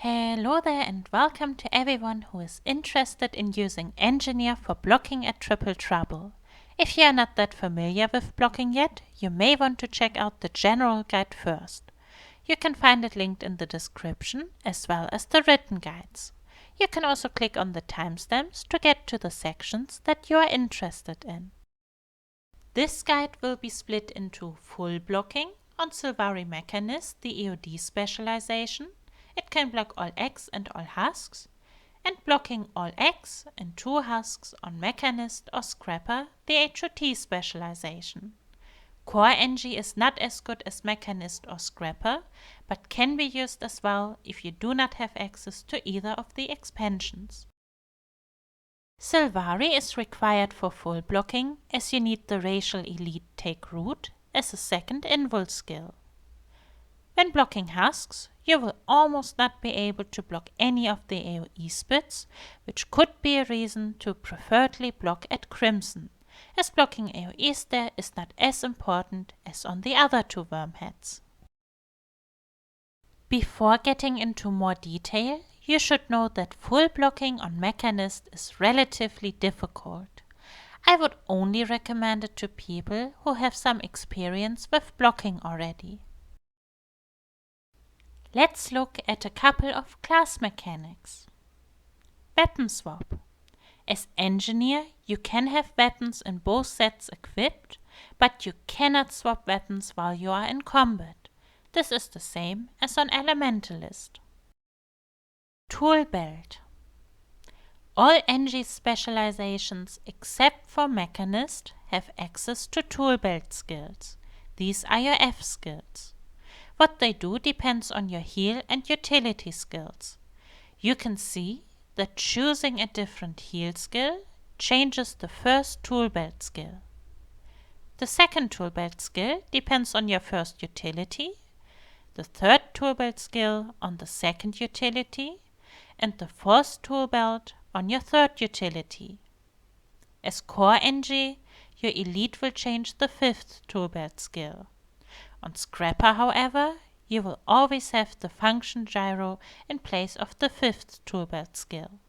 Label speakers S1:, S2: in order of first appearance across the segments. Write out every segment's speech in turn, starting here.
S1: Hello there and welcome to everyone who is interested in using Engineer for blocking at triple trouble. If you are not that familiar with blocking yet, you may want to check out the general guide first. You can find it linked in the description as well as the written guides. You can also click on the timestamps to get to the sections that you are interested in. This guide will be split into full blocking on Sylvari Mechanist, the EOD specialization. It can block all X and all husks, and blocking all X and 2 husks on Mechanist or Scrapper, the HOT specialization. Core NG is not as good as Mechanist or Scrapper, but can be used as well if you do not have access to either of the expansions. Sylvari is required for full blocking as you need the Racial Elite Take Root as a second invul skill. When blocking husks, you will almost not be able to block any of the AoE spits, which could be a reason to preferably block at Crimson, as blocking AoEs there is not as important as on the other 2 wormheads. Before getting into more detail, you should know that full blocking on Mechanist is relatively difficult. I would only recommend it to people who have some experience with blocking already. Let's look at a couple of class mechanics. Weapon swap. As Engineer, you can have weapons in both sets equipped, but you cannot swap weapons while you are in combat. This is the same as on Elementalist. Tool Belt. All NG specializations except for Mechanist have access to Tool Belt skills. These are your F skills. What they do depends on your heal and utility skills. You can see that choosing a different heal skill changes the first tool belt skill. The second tool belt skill depends on your first utility, the third tool belt skill on the second utility, and the fourth tool belt on your third utility. As core NG, your elite will change the fifth tool belt skill. On Scrapper, however, you will always have the function gyro in place of the fifth tool belt skill.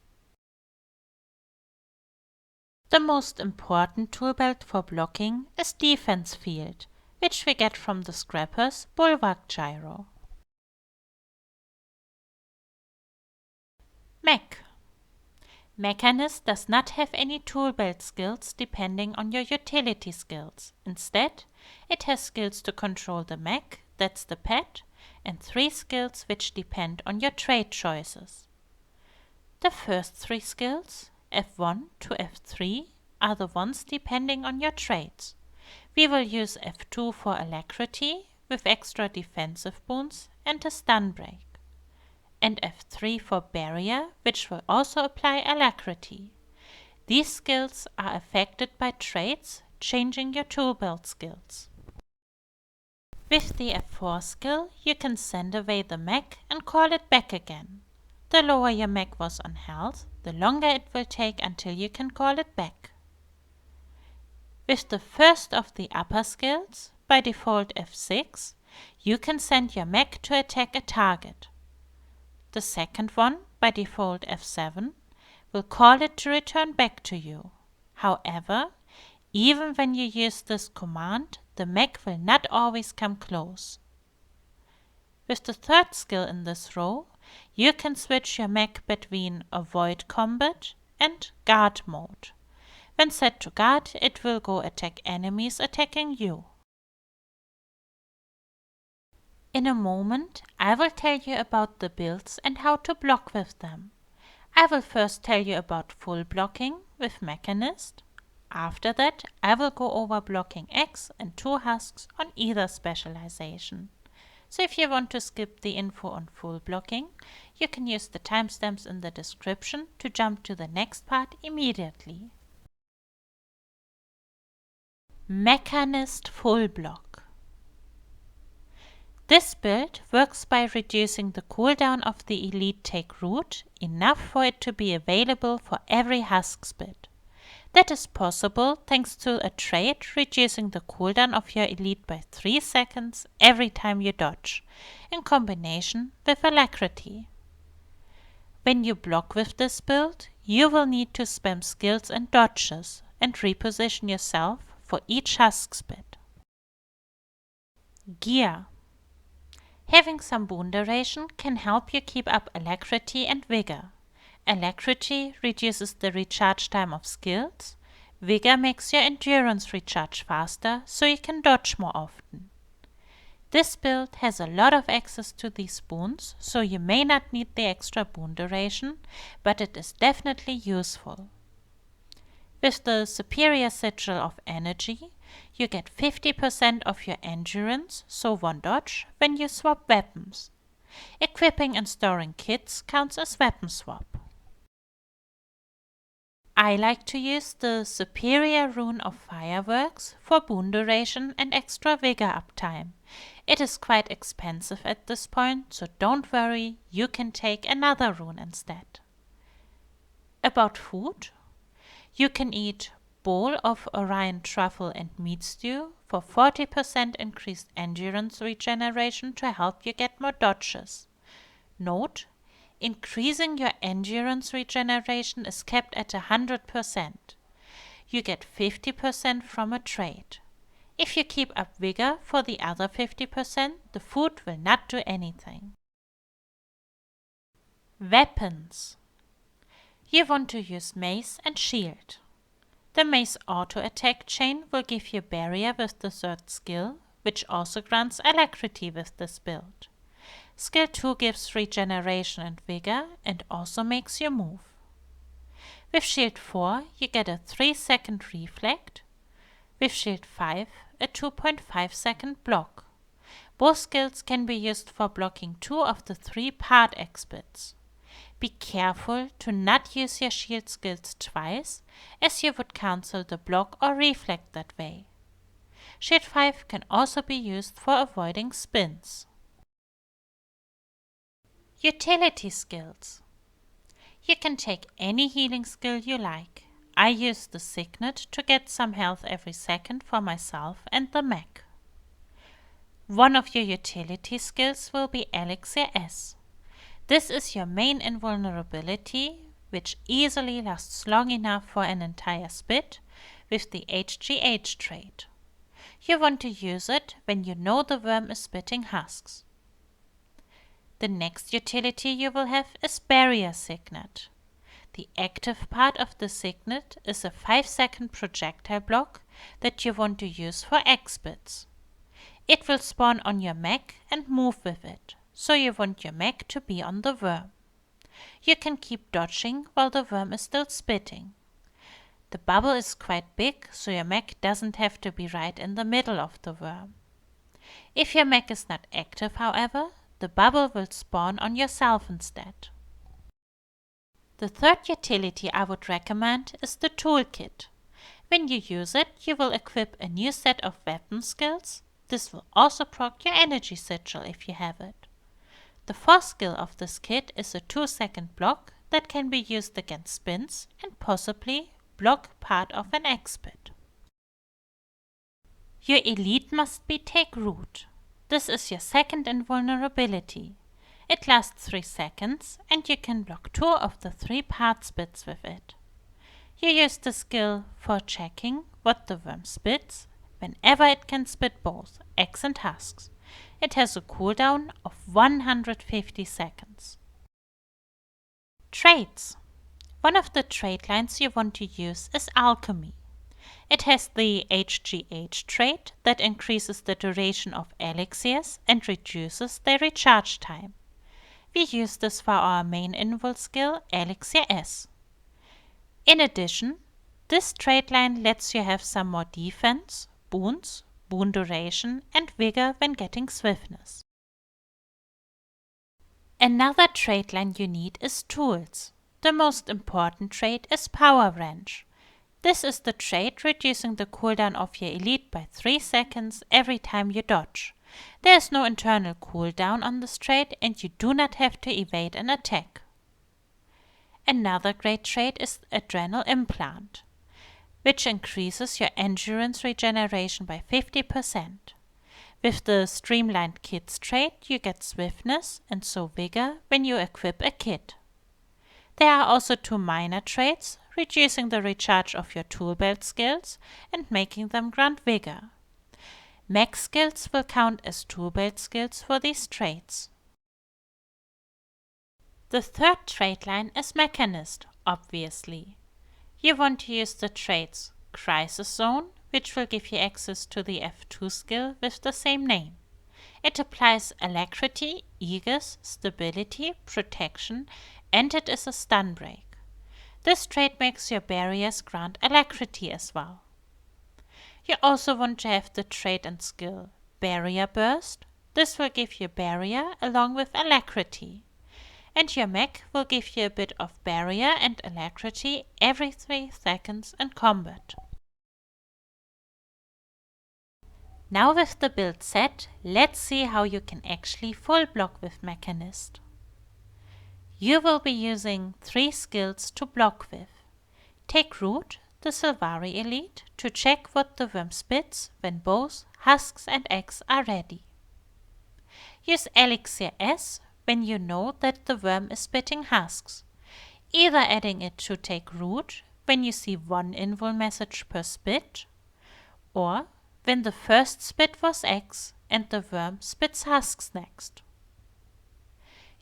S1: The most important tool belt for blocking is Defense Field, which we get from the Scrapper's Bulwark gyro. Mech. Mechanist does not have any tool belt skills depending on your utility skills. Instead, it has skills to control the mech, that's the pet, and 3 skills which depend on your trait choices. The first 3 skills, F1 to F3, are the ones depending on your traits. We will use F2 for Alacrity with extra defensive boons and a stun break, and F3 for Barrier, which will also apply Alacrity. These skills are affected by traits, changing your tool belt skills. With the F4 skill, you can send away the mech and call it back again. The lower your mech was on health, the longer it will take until you can call it back. With the first of the upper skills, by default F6, you can send your mech to attack a target. The second one, by default F7, will call it to return back to you. However, even when you use this command, the mech will not always come close. With the third skill in this row, you can switch your mech between Avoid Combat and Guard mode. When set to Guard, it will go attack enemies attacking you. In a moment, I will tell you about the builds and how to block with them. I will first tell you about full blocking with Mechanist. After that, I will go over blocking X and 2 husks on either specialization. So if you want to skip the info on full blocking, you can use the timestamps in the description to jump to the next part immediately. Mechanist Fullblock. This build works by reducing the cooldown of the Elite Take Root enough for it to be available for every husk spit. That is possible thanks to a trait reducing the cooldown of your elite by 3 seconds every time you dodge, in combination with Alacrity. When you block with this build, you will need to spam skills and dodges and reposition yourself for each husks bit. Gear. Having some boon duration can help you keep up alacrity and vigor. Alacrity reduces the recharge time of skills. Vigor makes your endurance recharge faster so you can dodge more often. This build has a lot of access to these boons, so you may not need the extra boon duration, but it is definitely useful. With the superior sigil of energy, you get 50% of your endurance, so 1 dodge, when you swap weapons. Equipping and storing kits counts as weapon swap. I like to use the superior rune of fireworks for boon duration and extra vigor uptime. It is quite expensive at this point, so don't worry, you can take another rune instead. About food, you can eat bowl of Orion truffle and meat stew for 40% increased endurance regeneration to help you get more dodges. Note, increasing your endurance regeneration is kept at 100%. You get 50% from a trade. If you keep up vigor for the other 50%, the food will not do anything. Weapons. You want to use mace and shield. The mace auto attack chain will give you barrier with the 3rd skill, which also grants alacrity with this build. Skill 2 gives regeneration and vigor and also makes you move. With shield 4 you get a 3-second reflect. With shield 5 a 2.5-second block. Both skills can be used for blocking 2 of the 3 part experts. Be careful to not use your shield skills twice, as you would cancel the block or reflect that way. Shield 5 can also be used for avoiding spins. Utility skills. You can take any healing skill you like. I use the Signet to get some health every second for myself and the mech. One of your utility skills will be Elixir S. This is your main invulnerability, which easily lasts long enough for an entire spit with the HGH trait. You want to use it when you know the worm is spitting husks. The next utility you will have is Barrier Signet. The active part of the Signet is a 5-second projectile block that you want to use for X-bits. It will spawn on your mech and move with it, so you want your mech to be on the worm. You can keep dodging while the worm is still spitting. The bubble is quite big, so your mech doesn't have to be right in the middle of the worm. If your mech is not active, however, the bubble will spawn on yourself instead. The third utility I would recommend is the toolkit. When you use it, you will equip a new set of weapon skills. This will also proc your energy sigil if you have it. The 4th skill of this kit is a 2-second block that can be used against spins and possibly block part of an X-bit. Your elite must be take root. This is your second invulnerability. It lasts 3 seconds and you can block 2 of the 3 part spits with it. You use the skill for checking what the worm spits whenever it can spit both X and husks. It has a cooldown of 150 seconds. Traits. One of the trait lines you want to use is Alchemy. It has the HGH trait that increases the duration of elixirs and reduces their recharge time. We use this for our main invul skill, Elixir S. In addition, this trait line lets you have some more defense, boons, boon duration, and vigor when getting swiftness. Another trait line you need is tools. The most important trait is Power Wrench. This is the trait reducing the cooldown of your elite by 3 seconds every time you dodge. There is no internal cooldown on this trait and you do not have to evade an attack. Another great trait is Adrenal Implant, which increases your endurance regeneration by 50%. With the Streamlined Kits trait you get swiftness and so vigor when you equip a kit. There are also two minor traits, reducing the recharge of your tool belt skills and making them grant vigor. Mech skills will count as tool belt skills for these traits. The third trait line is Mechanist, obviously. You want to use the traits Crisis Zone, which will give you access to the F2 skill with the same name. It applies alacrity, eagerness, stability, protection, and it is a stun break. This trait makes your barriers grant alacrity as well. You also want to have the trait and skill Barrier Burst. This will give you barrier along with alacrity. And your mech will give you a bit of barrier and alacrity every 3 seconds in combat. Now with the build set, let's see how you can actually full block with Mechanist. You will be using 3 skills to block with. Take Root, the Sylvari Elite, to check what the worm spits when both husks and eggs are ready. Use Elixir S when you know that the worm is spitting husks, either adding it to Take Root when you see 1 invul message per spit, or when the first spit was eggs and the worm spits husks next.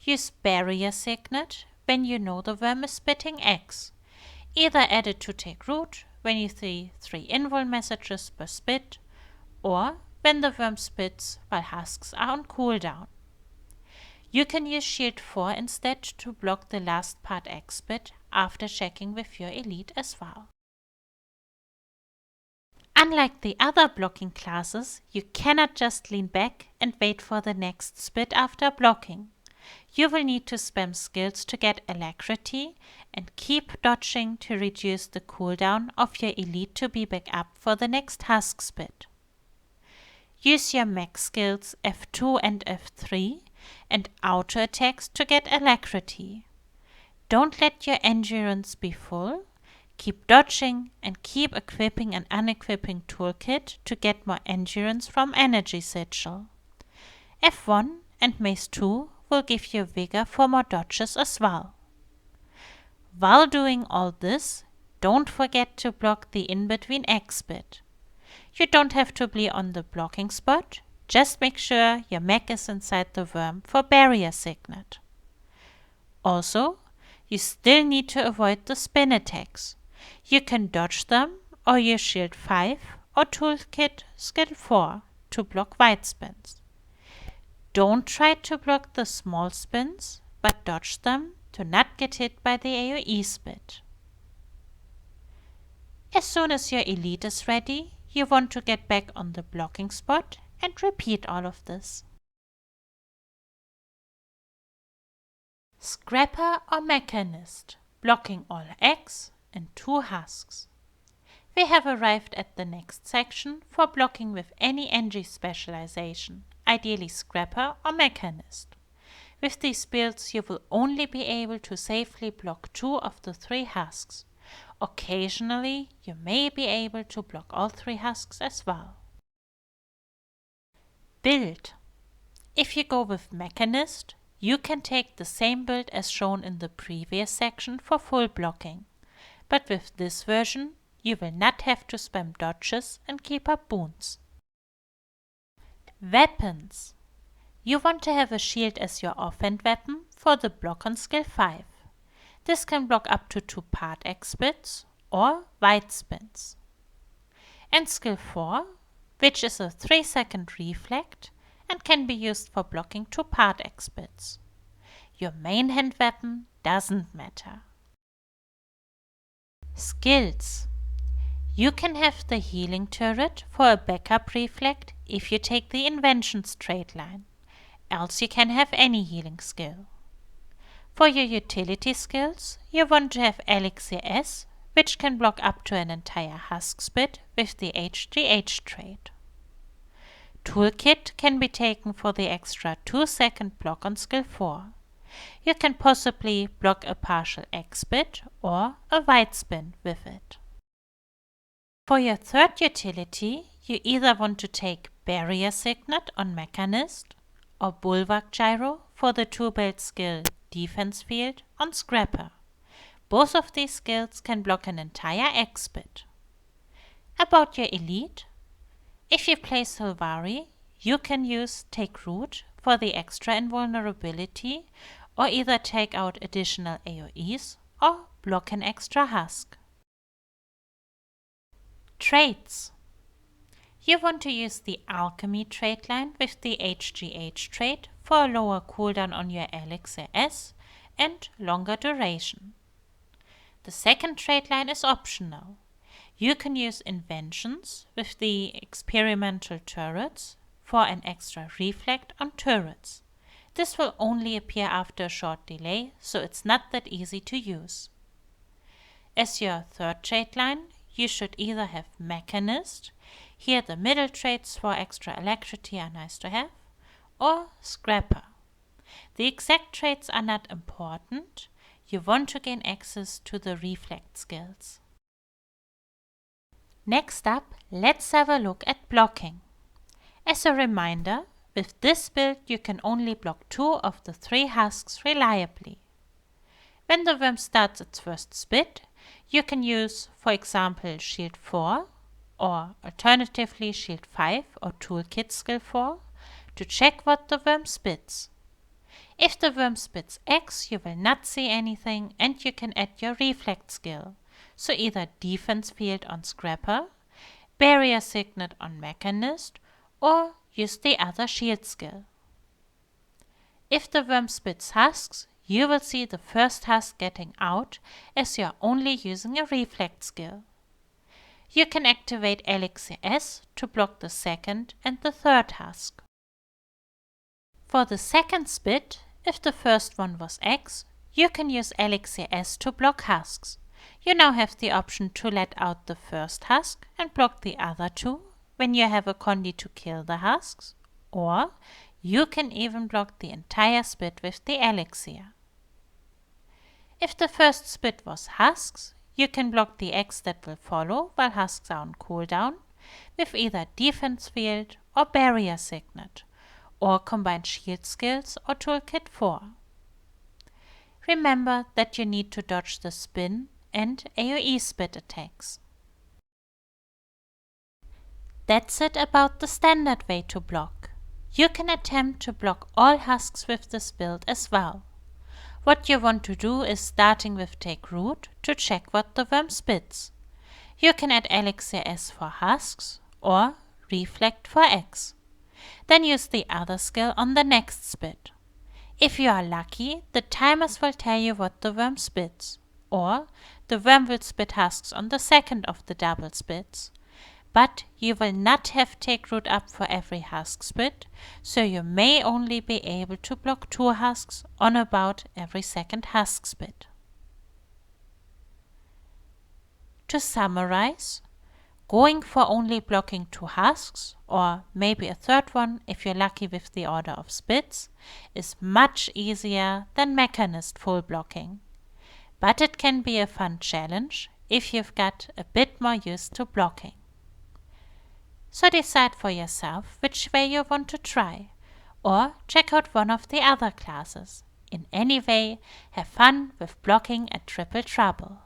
S1: Use Barrier Signet when you know the worm is spitting eggs, either add it to Take Root when you see 3 invul messages per spit, or when the worm spits while husks are on cooldown. You can use Shield 4 instead to block the last part egg spit after checking with your elite as well. Unlike the other blocking classes, you cannot just lean back and wait for the next spit after blocking. You will need to spam skills to get alacrity and keep dodging to reduce the cooldown of your elite to be back up for the next husk spit. Use your mech skills F2 and F3 and auto attacks to get alacrity. Don't let your endurance be full. Keep dodging and keep equipping and unequipping toolkit to get more endurance from Energy Sigil. F1 and Mace 2 will give you vigor for more dodges as well. While doing all this, don't forget to block the in-between egg spit. You don't have to be on the blocking spot, just make sure your mech is inside the worm for Barrier Signet. Also, you still need to avoid the spin attacks. You can dodge them or use Shield 5 or Toolkit Skill 4 to block wide spins. Don't try to block the small spins, but dodge them to not get hit by the AoE spit. As soon as your elite is ready, you want to get back on the blocking spot and repeat all of this. Scrapper or Mechanist, blocking all eggs and 2 husks. We have arrived at the next section for blocking with any NG specialization, ideally Scrapper or Mechanist. With these builds you will only be able to safely block 2 of the 3 husks. Occasionally you may be able to block all 3 husks as well. Build. If you go with Mechanist, you can take the same build as shown in the previous section for full blocking, but with this version you will not have to spam dodges and keep up boons. Weapons. You want to have a shield as your offhand weapon for the block on skill 5. This can block up to 2 part X spits or wide spins. And skill 4, which is a 3-second reflect and can be used for blocking 2 part X spits. Your main hand weapon doesn't matter. Skills. You can have the healing turret for a backup reflect if you take the invention straight line, else you can have any healing skill. For your utility skills, you want to have Elixir S, which can block up to an entire husk spit with the HGH trait. Toolkit can be taken for the extra 2-second block on skill 4. You can possibly block a partial X spit or a wide spin with it. For your third utility, you either want to take Barrier Signet on Mechanist or Bulwark Gyro for the 2-belt skill Defense Field on Scrapper. both of these skills can block an entire X bit. About your elite, if you play Sylvari, you can use Take Root for the extra invulnerability, or either take out additional AoEs or block an extra husk. Traits. You want to use the Alchemy trait line with the HGH trait for a lower cooldown on your Elixir S and longer duration. The second trait line is optional. You can use Inventions with the experimental turrets for an extra reflect on turrets. This will only appear after a short delay, so it's not that easy to use. As your third trait line, you should either have Mechanist, here the middle traits for extra electricity are nice to have, or Scrapper. The exact traits are not important, you want to gain access to the reflect skills. Next up, let's have a look at blocking. As a reminder, with this build you can only block 2 of the 3 husks reliably. When the worm starts its first spit, you can use, for example, Shield 4 or alternatively Shield 5 or Toolkit Skill 4 to check what the worm spits. If the worm spits X, you will not see anything and you can add your reflect skill, so either Defense Field on Scrapper, Barrier Signet on Mechanist, or use the other shield skill. If the worm spits husks, you will see the first husk getting out as you are only using a reflect skill. You can activate Elixir S to block the second and the third husk. For the second spit, if the first one was X, you can use Elixir S to block husks. You now have the option to let out the first husk and block the other 2 when you have a condi to kill the husks, or you can even block the entire spit with the elixir. If the first spit was husks, you can block the X that will follow while husks are on cooldown with either Defense Field or Barrier Signet, or combine shield skills or Toolkit 4. Remember that you need to dodge the spin and AoE spit attacks. That's it about the standard way to block. You can attempt to block all husks with this build as well. What you want to do is starting with Take Root to check what the worm spits. You can add Elixir S for husks or Reflect for X. Then use the other skill on the next spit. If you are lucky, the timers will tell you what the worm spits, or the worm will spit husks on the second of the double spits. But you will not have Take Root up for every husk spit, so you may only be able to block 2 husks on about every second husk spit. To summarize, going for only blocking 2 husks, or maybe a third one if you're lucky with the order of spits, is much easier than Mechanist Fullblocking. But it can be a fun challenge if you've got a bit more used to blocking. So decide for yourself which way you want to try, or check out one of the other classes. In any way, have fun with blocking at Triple Trouble.